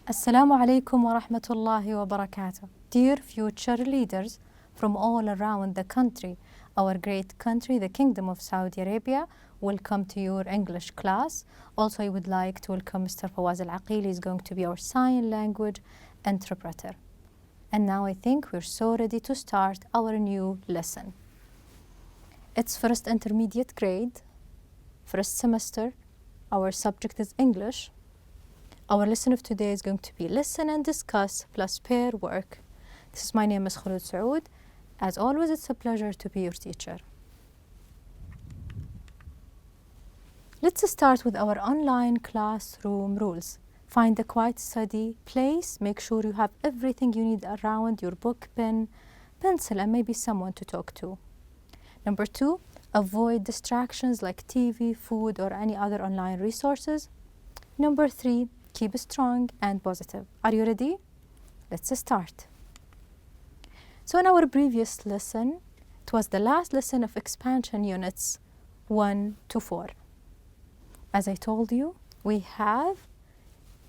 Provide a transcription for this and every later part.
Assalamu alaikum wa rahmatullahi wa barakatuh. Dear future leaders from all around the country, our great country, the Kingdom of Saudi Arabia, welcome to your English class. Also, I would like to welcome Mr. Fawaz Al-Aqili. He's going to be our sign language interpreter. And now I think we're so ready to start our new lesson. It's first intermediate grade, first semester. Our subject is English. Our lesson of today is going to be listen and discuss plus pair work. This is my name is Khulud Saoud. As always, it's a pleasure to be your teacher. Let's start with our online classroom rules. Find a quiet study place. Make sure you have everything you need around your book, pen, pencil, and maybe someone to talk to. Number 2, avoid distractions like TV, food, or any other online resources. Number 3, keep strong and positive. Are you ready? Let's start. So in our previous lesson, it was the last lesson of expansion units 1 to 4. As I told you, we have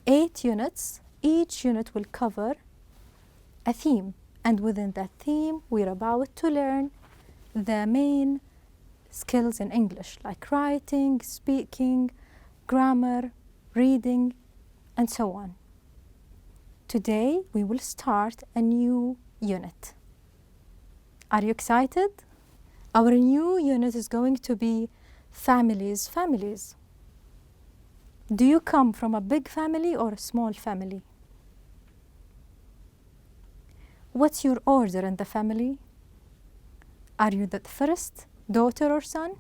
8 units. Each unit will cover a theme. And within that theme, we're about to learn the main skills in English, like writing, speaking, grammar, reading, and so on. Today, we will start a new unit. Are you excited? Our new unit is going to be families. Do you come from a big family or a small family? What's your order in the family? Are you the first daughter or son?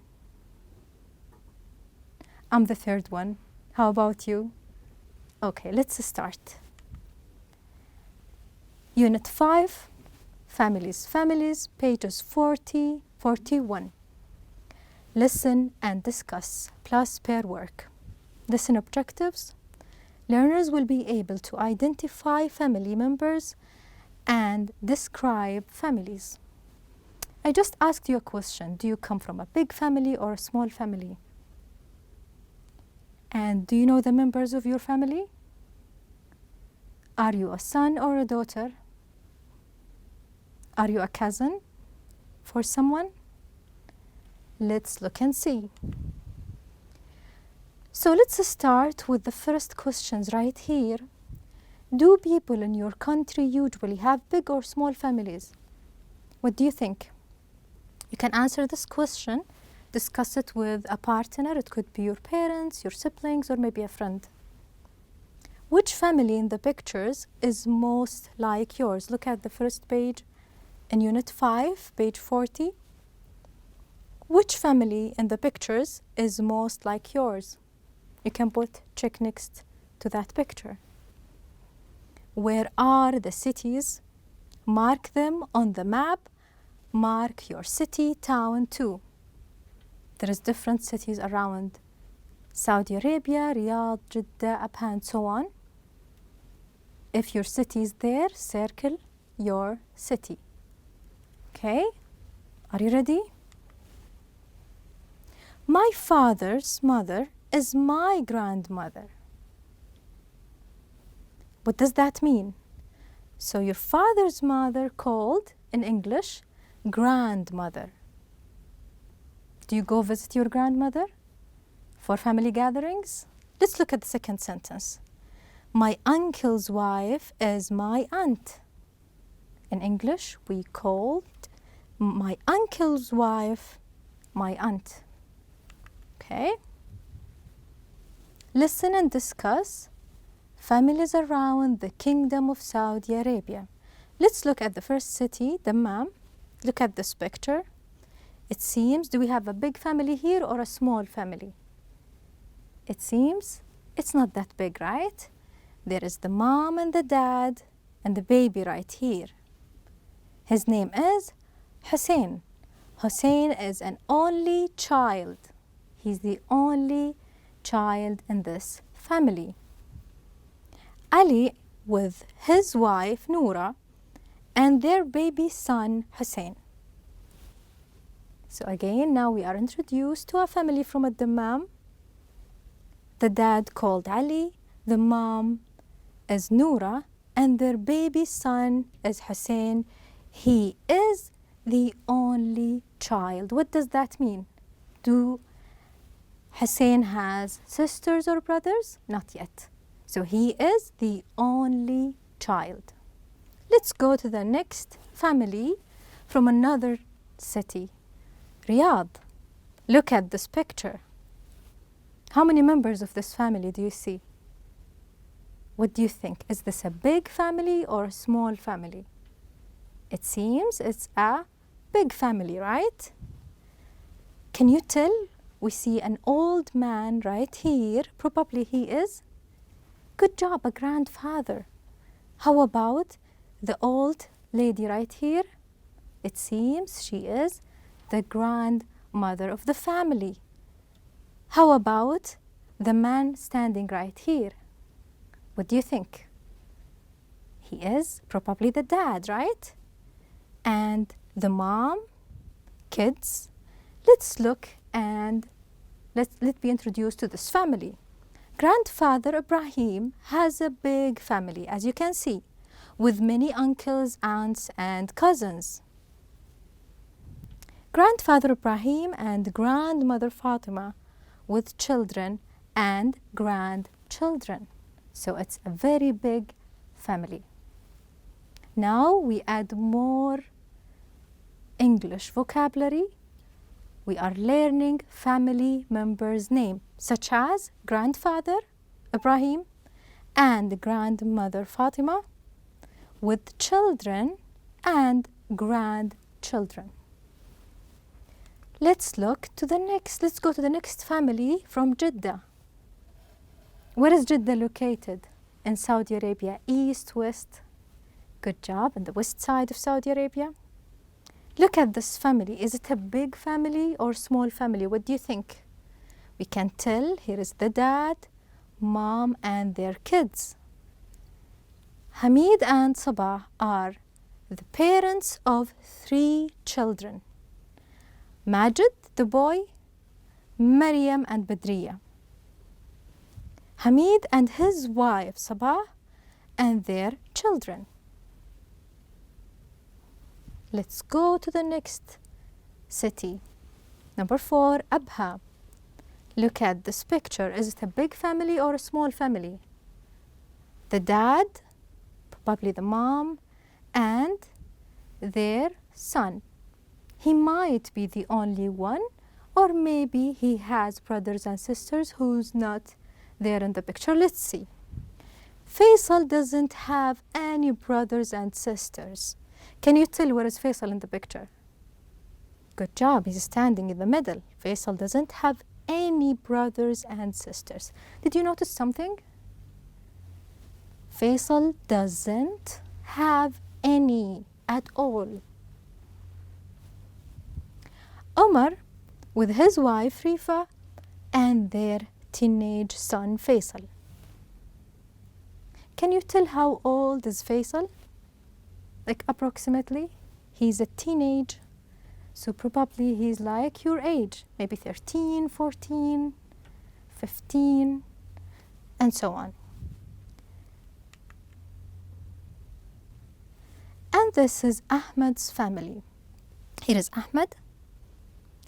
I'm the third one. How about you? Okay, let's start. Unit 5, families, pages 40, 41. Listen and discuss plus pair work. Lesson objectives. Learners will be able to identify family members and describe families. I just asked you a question. Do you come from a big family or a small family? And do you know the members of your family? Are you a son or a daughter? Are you a cousin for someone? Let's look and see. So let's start with the first questions right here. Do people in your country usually have big or small families? What do you think? You can answer this question. Discuss it with a partner. It could be your parents, your siblings, or maybe a friend. Which family in the pictures is most like yours? Look at the first page in Unit 5, page 40. Which family in the pictures is most like yours? You can put check next to that picture. Where are the cities? Mark them on the map. Mark your city, town too. There is different cities around Saudi Arabia, Riyadh, Jeddah, Abha, and so on. If your city is there, circle your city. Okay? Are you ready? My father's mother is my grandmother. What does that mean? So your father's mother called, in English, grandmother. Do you go visit your grandmother for family gatherings? Let's look at the second sentence. My uncle's wife is my aunt. In English, we called my uncle's wife my aunt. Okay? Listen and discuss families around the Kingdom of Saudi Arabia. Let's look at the first city, Dammam. Look at this picture. It seems, do we have a big family here or a small family? It seems it's not that big, right? There is the mom and the dad and the baby right here. His name is Hussein. Hussein is an only child. He's the only child in this family. Ali with his wife Noura and their baby son Hussein. So again, now we are introduced to a family from Dammam. The dad called Ali, the mom is Noura, and their baby son is Hussein. He is the only child. What does that mean? Do Hussein has sisters or brothers? Not yet. So he is the only child. Let's go to the next family from another city, Riyadh. Look at this picture. How many members of this family do you see? What do you think? Is this a big family or a small family? It seems it's a big family, right? Can you tell? We see an old man right here. Probably he is, good job, a grandfather. How about the old lady right here? It seems she is the grandmother of the family. How about the man standing right here? What do you think? He is probably the dad, right? And the mom, kids. Let's look and let's be introduced to this family. Grandfather Ibrahim has a big family, as you can see, with many uncles, aunts, and cousins. Grandfather Ibrahim and grandmother Fatima with children and grandchildren. So it's a very big family. Now we add more English vocabulary. We are learning family members' name, such as grandfather Ibrahim and grandmother Fatima with children and grandchildren. Let's go to the next family from Jeddah. Where is Jeddah located? In Saudi Arabia, east, west. Good job, on the west side of Saudi Arabia. Look at this family. Is it a big family or small family? What do you think? We can tell here is the dad, mom, and their kids. Hamid and Sabah are the parents of 3 children. Majid, the boy, Maryam and Badriya. Hamid and his wife Sabah and their children. Let's go to the next city. Number 4, Abha. Look at this picture. Is it a big family or a small family? The dad, probably the mom, and their son. He might be the only one, or maybe he has brothers and sisters who's not there in the picture. Let's see. Faisal doesn't have any brothers and sisters. Can you tell where is Faisal in the picture? Good job, he's standing in the middle. Faisal doesn't have any brothers and sisters. Did you notice something? Faisal doesn't have any at all. Omar with his wife Rifa and their teenage son Faisal. Can you tell how old is Faisal? Like approximately? He's a teenage, so probably he's like your age, maybe 13, 14, 15, and so on. And this is Ahmed's family. Here is Ahmed.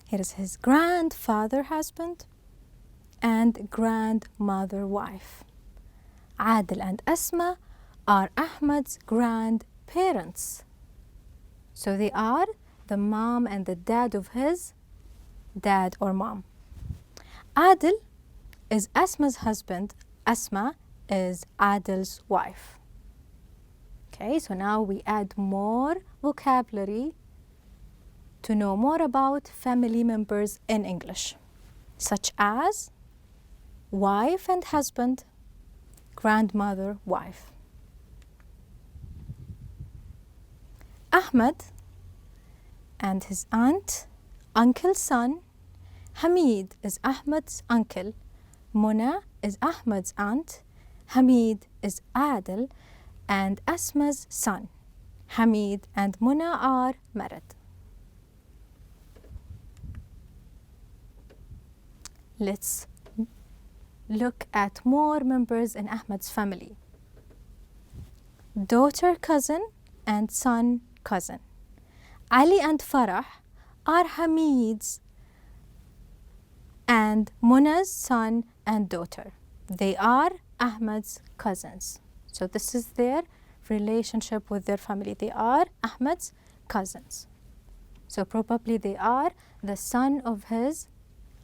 Here is his grandfather husband and grandmother wife. Adil and Asma are Ahmed's grandparents. So they are the mom and the dad of his dad or mom. Adil is Asma's husband. Asma is Adil's wife. Okay, so now we add more vocabulary to know more about family members in English, such as wife and husband, grandmother, wife. Ahmed and his aunt, uncle's son. Hamid is Ahmed's uncle. Mona is Ahmed's aunt. Hamid is Adil and Asma's son. Hamid and Mona are married. Let's look at more members in Ahmed's family. daughter cousin and son cousin. Ali and Farah are Hamid's and Muna's son and daughter. They are Ahmed's cousins. So this is their relationship with their family. They are Ahmed's cousins. So probably they are the son of his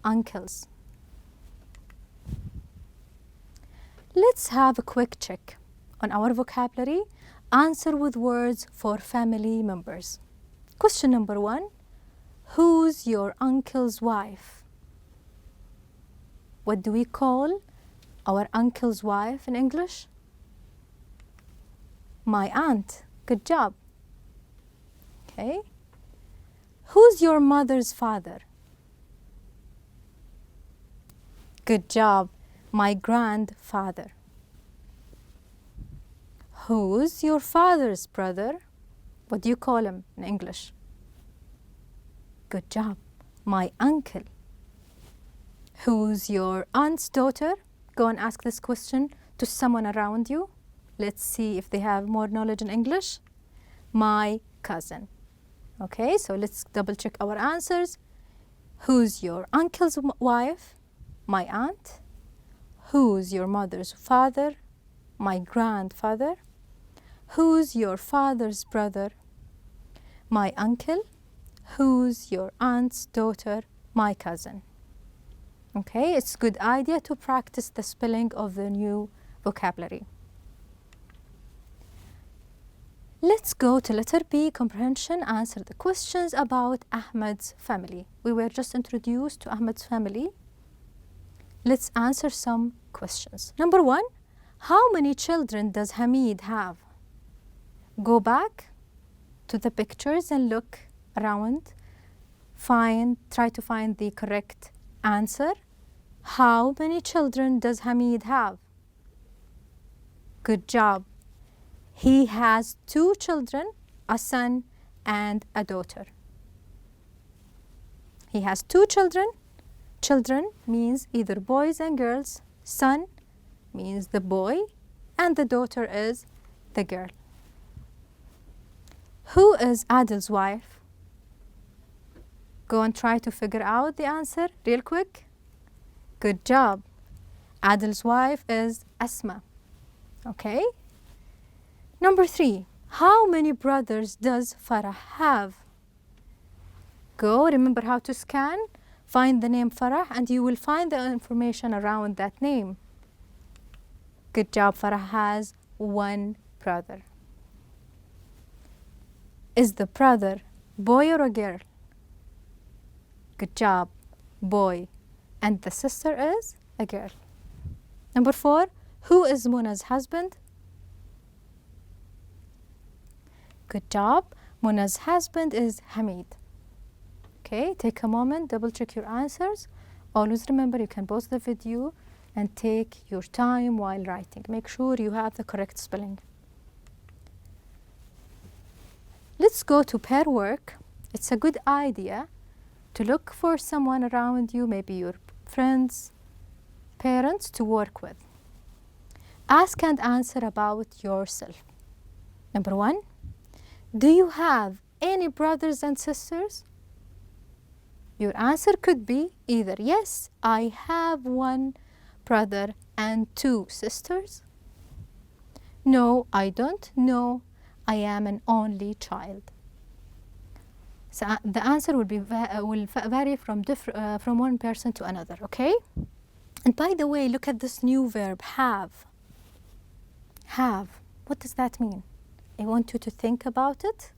uncles. Let's have a quick check on our vocabulary. Answer with words for family members. Question number 1. Who's your uncle's wife? What do we call our uncle's wife in English? My aunt. Good job. Okay. Who's your mother's father? Good job. My grandfather. Who's your father's brother? What do you call him in English? Good job. My uncle. Who's your aunt's daughter? Go and ask this question to someone around you. Let's see if they have more knowledge in English. My cousin. Okay, so let's double check our answers. Who's your uncle's wife? My aunt. Who's your mother's father? My grandfather. Who's your father's brother? My uncle. Who's your aunt's daughter? My cousin. Okay, it's a good idea to practice the spelling of the new vocabulary. Let's go to letter B, comprehension. Answer the questions about Ahmed's family. We were just introduced to Ahmed's family. Let's answer some questions. Number 1, how many children does Hamid have? Go back to the pictures and look around. Try to find the correct answer. How many children does Hamid have? Good job. He has 2 children, a son and a daughter. He has 2 children. Children means either boys and girls. Son means the boy, and the daughter is the girl. Who is Adil's wife? Go and try to figure out the answer real quick. Good job. Adil's wife is Asma. Okay. Number 3, how many brothers does Farah have? Go, remember how to scan. Find the name Farah and you will find the information around that name. Good job. Farah has 1 brother. Is the brother boy or a girl? Good job. Boy. And the sister is a girl. Number 4, who is Muna's husband? Good job. Muna's husband is Hamid. Okay, take a moment, double check your answers. Always remember you can pause the video and take your time while writing. Make sure you have the correct spelling. Let's go to pair work. It's a good idea to look for someone around you, maybe your friends, parents, to work with. Ask and answer about yourself. Number 1, do you have any brothers and sisters? Your answer could be either yes, I have 1 brother and 2 sisters. No, I don't. No, I am an only child. So the answer will vary from one person to another, okay? And by the way, look at this new verb, have. Have. What does that mean? I want you to think about it.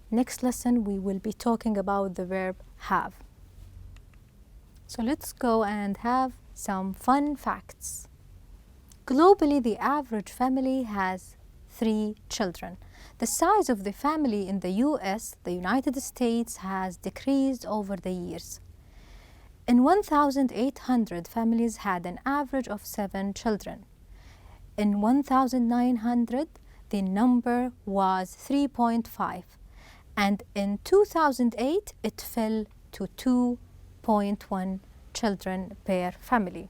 Next lesson, we will be talking about the verb have. So let's go and have some fun facts. Globally, the average family has 3 children. The size of the family in the US, the United States, has decreased over the years. In 1,800, families had an average of 7 children. In 1,900, the number was 3.5. And in 2008, it fell to 2.1 children per family.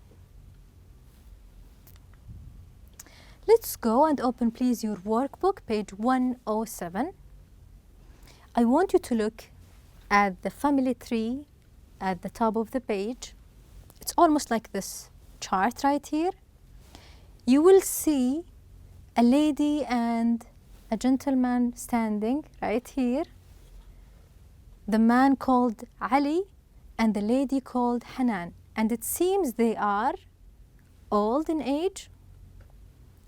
Let's go and open please your workbook, page 107. I want you to look at the family tree at the top of the page. It's almost like this chart right here. You will see a lady and a gentleman standing right here. The man called Ali and the lady called Hanan. And it seems they are old in age.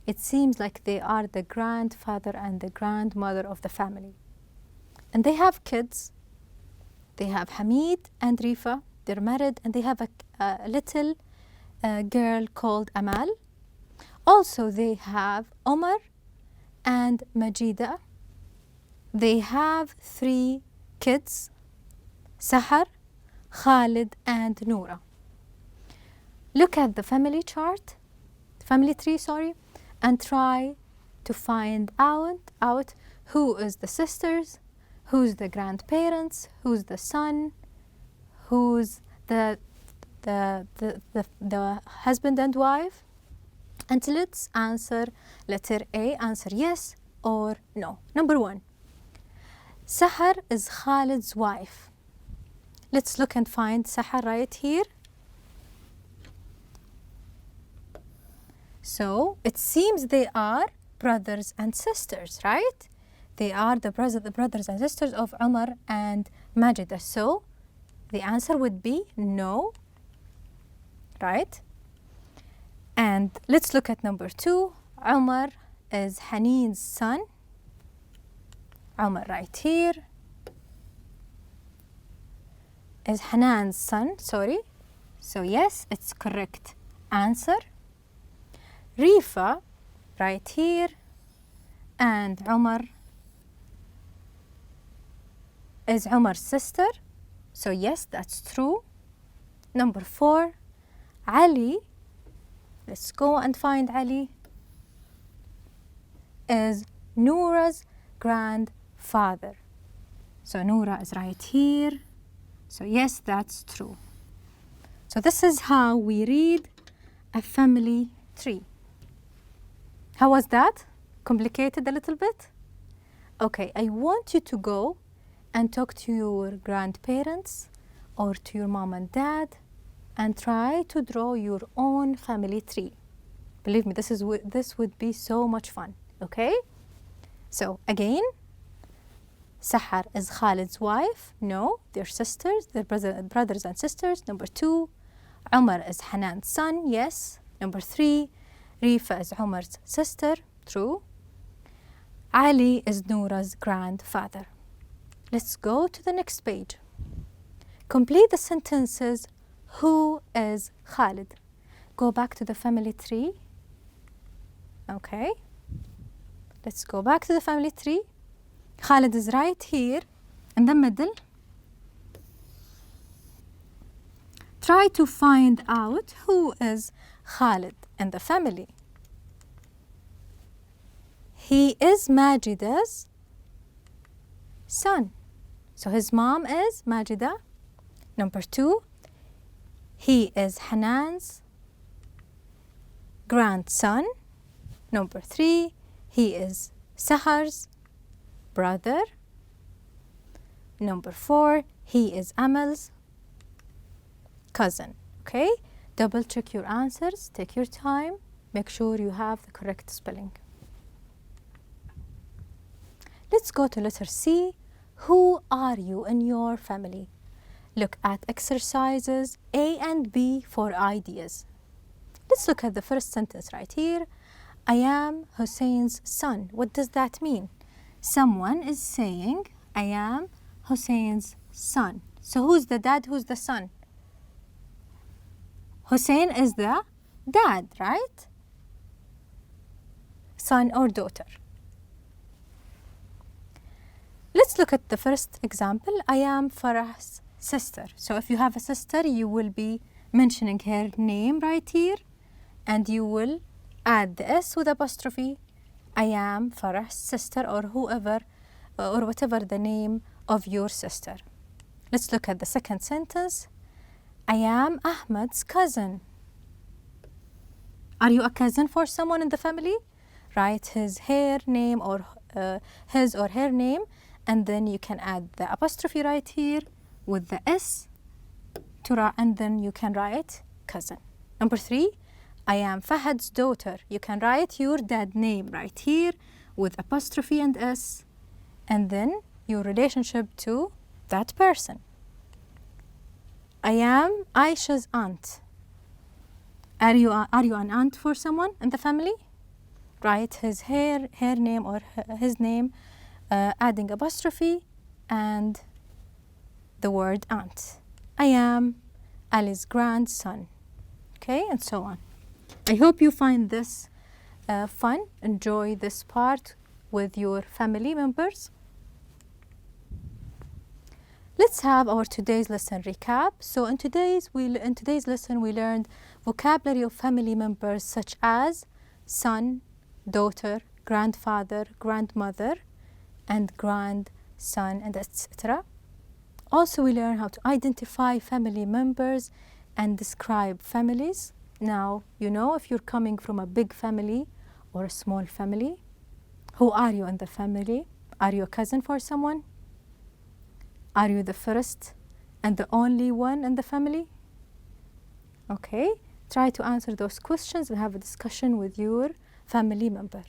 It seems like they are the grandfather and the grandmother of the family. And they have kids. They have Hamid and Rifa. They're married and they have a little girl called Amal. Also, they have Omar and Majida. They have 3 kids, Sahar, Khalid, and Noura. Look at the family chart, family tree, and try to find out who is the sisters, who's the grandparents, who's the son, who's the husband and wife. And let's answer letter A, answer yes or no. Number 1, Sahar is Khalid's wife. Let's look and find Sahar right here. So it seems they are brothers and sisters, right? They are the brothers and sisters of Umar and Majida. So the answer would be no, right? And let's look at number 2. Umar is Haneen's son. Umar right here is Hanan's son, So yes, it's correct answer. Rifa right here and Umar is Umar's sister. So yes, that's true. Number 4, Ali, let's go and find Ali, is Noura's grandfather. So Noura is right here. So yes, that's true. So this is how we read a family tree. How was that? Complicated a little bit? Okay, I want you to go and talk to your grandparents or to your mom and dad and try to draw your own family tree. Believe me, this would be so much fun, okay? So again, Sahar is Khalid's wife. No, they're sisters, they're brothers and sisters. Number 2, Umar is Hanan's son. Yes. Number 3, Rifa is Umar's sister. True. Ali is Noura's grandfather. Let's go to the next page. Complete the sentences. Who is Khalid? Go back to the family tree. Okay. Let's go back to the family tree. Khalid is right here in the middle. Try to find out who is Khalid in the family. He is Majida's son. So his mom is Majida. Number 2, he is Hanan's grandson. Number 3, he is Sahar's brother. Number 4, he is Amal's cousin. Okay? Double check your answers. Take your time. Make sure you have the correct spelling. Let's go to letter C. Who are you in your family? Look at exercises A and B for ideas. Let's look at the first sentence right here. I am Hussein's son. What does that mean? Someone is saying, I am Hussein's son. So who's the dad, who's the son? Hussein is the dad, right? Son or daughter. Let's look at the first example. I am Farah's sister. So if you have a sister, you will be mentioning her name right here, and you will add the S with apostrophe. I am Farah's sister, or whoever or whatever the name of your sister. Let's look at the second sentence. I am Ahmad's cousin. Are you a cousin for someone in the family? write his hair name or his or her name, and then you can add the apostrophe right here with the S and then you can write cousin. Number 3, I am Fahad's daughter. You can write your dad name right here with apostrophe and S, and then your relationship to that person. I am Aisha's aunt. Are you an aunt for someone in the family? Write her name or his name, adding apostrophe and the word aunt. I am Ali's grandson. Okay, and so on. I hope you find this fun. Enjoy this part with your family members. Let's have our today's lesson recap. So in today's lesson we learned vocabulary of family members such as son, daughter, grandfather, grandmother, and grandson, and etc. Also we learned how to identify family members and describe families. Now you know if you're coming from a big family or a small family. Who are you in the family? Are you a cousin for someone? Are you the first and the only one in the family? Okay, try to answer those questions and have a discussion with your family member.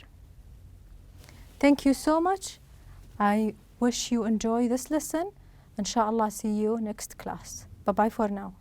Thank you so much. I wish you enjoy this lesson. Inshallah, see you next class. Bye-bye for now.